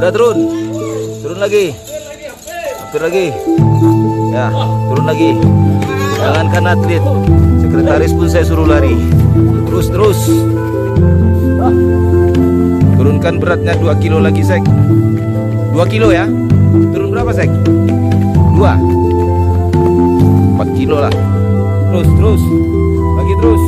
Udah turun lagi, hampir lagi, ya turun lagi. Jangankan atlet, sekretaris pun saya suruh lari. Terus, turunkan beratnya 2 kilo lagi, Sek. 2 kilo ya, turun berapa, Sek? 2, 4 kilo lah. Terus, lagi terus.